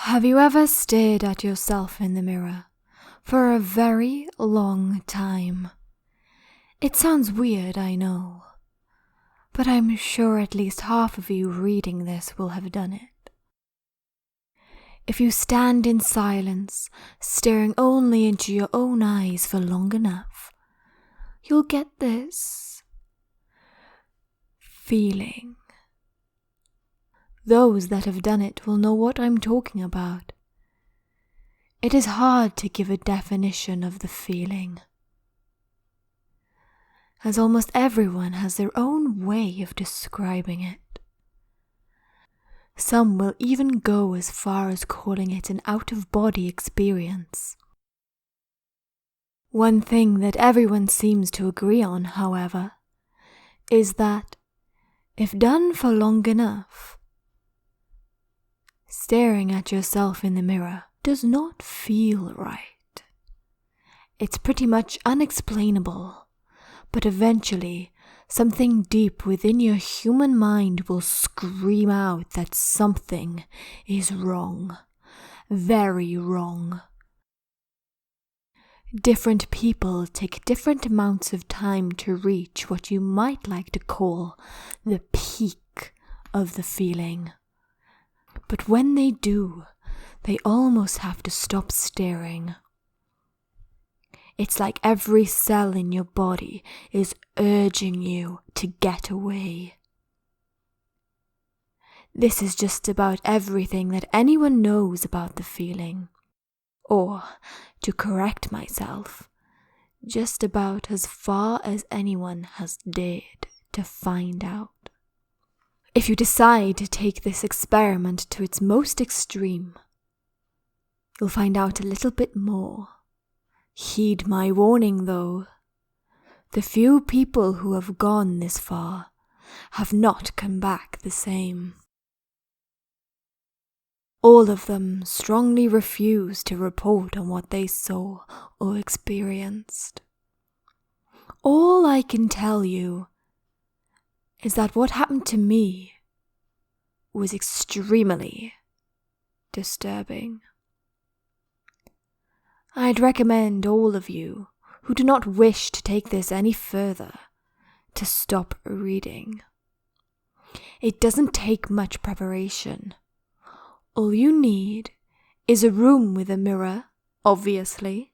Have you ever stared at yourself in the mirror for a very long time? It sounds weird, I know, but I'm sure at least half of you reading this will have done it. If you stand in silence, staring only into your own eyes for long enough, you'll get this feeling. Those that have done it will know what I'm talking about. It is hard to give a definition of the feeling, as almost everyone has their own way of describing it. Some will even go as far as calling it an out-of-body experience. One thing that everyone seems to agree on, however, is that if done for long enough, staring at yourself in the mirror does not feel right. It's pretty much unexplainable, but eventually something deep within your human mind will scream out that something is wrong, very wrong. Different people take different amounts of time to reach what you might like to call the peak of the feeling. But when they do, they almost have to stop staring. It's like every cell in your body is urging you to get away. This is just about everything that anyone knows about the feeling. Or, to correct myself, just about as far as anyone has dared to find out. If you decide to take this experiment to its most extreme, you'll find out a little bit more. Heed my warning, though. The few people who have gone this far have not come back the same. All of them strongly refuse to report on what they saw or experienced. All I can tell you is that what happened to me was extremely disturbing. I'd recommend all of you who do not wish to take this any further to stop reading. It doesn't take much preparation. All you need is a room with a mirror, obviously.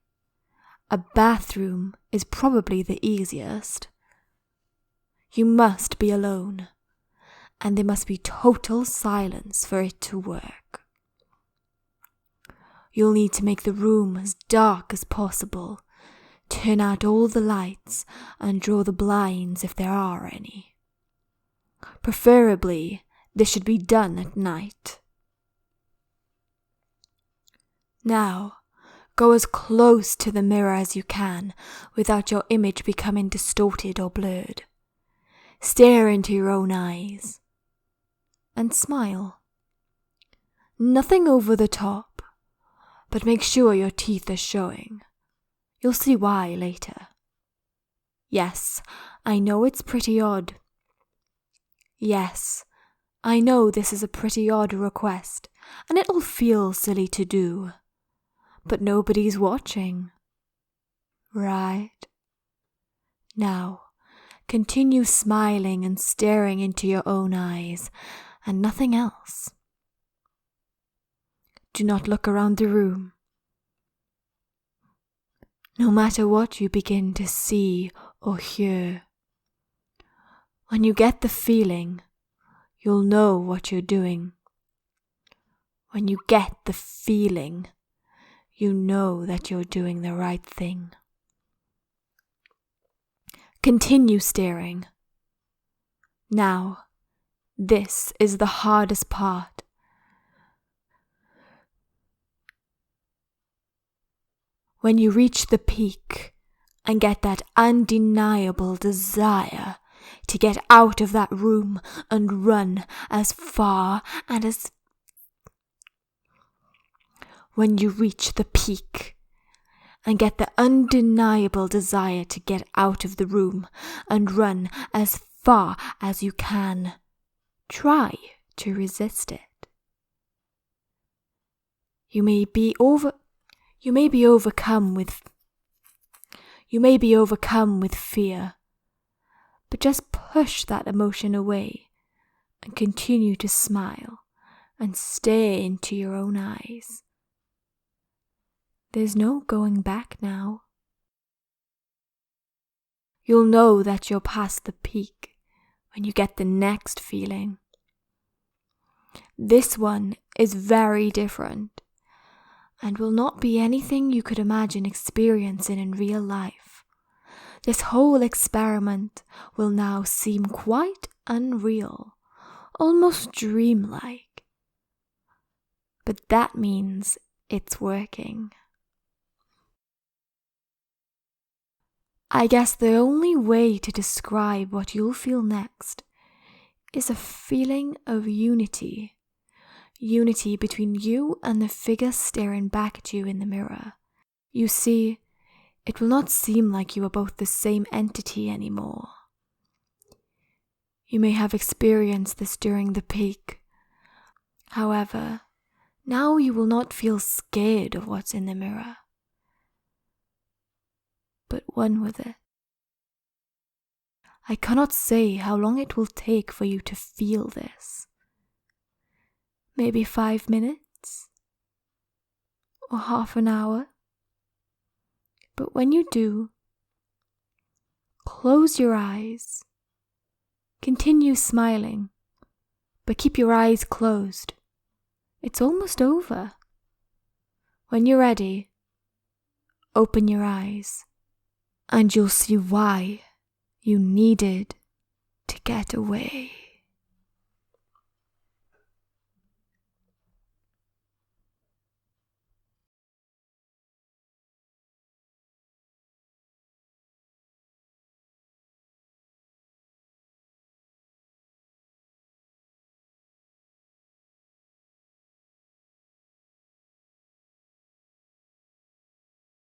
A bathroom is probably the easiest. You must be alone, and there must be total silence for it to work. You'll need to make the room as dark as possible, turn out all the lights, and draw the blinds if there are any. Preferably, this should be done at night. Now, go as close to the mirror as you can without your image becoming distorted or blurred. Stare into your own eyes and smile. Nothing over the top, but make sure your teeth are showing. You'll see why later. Yes, I know it's pretty odd. Yes, I know this is a pretty odd request, and it'll feel silly to do. But nobody's watching. Right? Now, continue smiling and staring into your own eyes, and nothing else. Do not look around the room. No matter what you begin to see or hear, when you get the feeling, you'll know what you're doing. When you get the feeling, you know that you're doing the right thing. Continue staring. Now, this is the hardest part. When you reach the peak and get that undeniable desire to get out of that room and run as far and as... When you reach the peak and get the undeniable desire to get out of the room and run as far as you can, try to resist it. You may be overcome with fear, but just push that emotion away and continue to smile and stare into your own eyes. There's no going back now. You'll know that you're past the peak when you get the next feeling. This one is very different and will not be anything you could imagine experiencing in real life. This whole experiment will now seem quite unreal, almost dreamlike. But that means it's working. I guess the only way to describe what you'll feel next is a feeling of unity. Unity between you and the figure staring back at you in the mirror. You see, it will not seem like you are both the same entity anymore. You may have experienced this during the peak. However, now you will not feel scared of what's in the mirror, but one with it. I cannot say how long it will take for you to feel this. Maybe 5 minutes or half an hour. But when you do, close your eyes. Continue smiling, but keep your eyes closed. It's almost over. When you're ready, open your eyes, and you'll see why you needed to get away.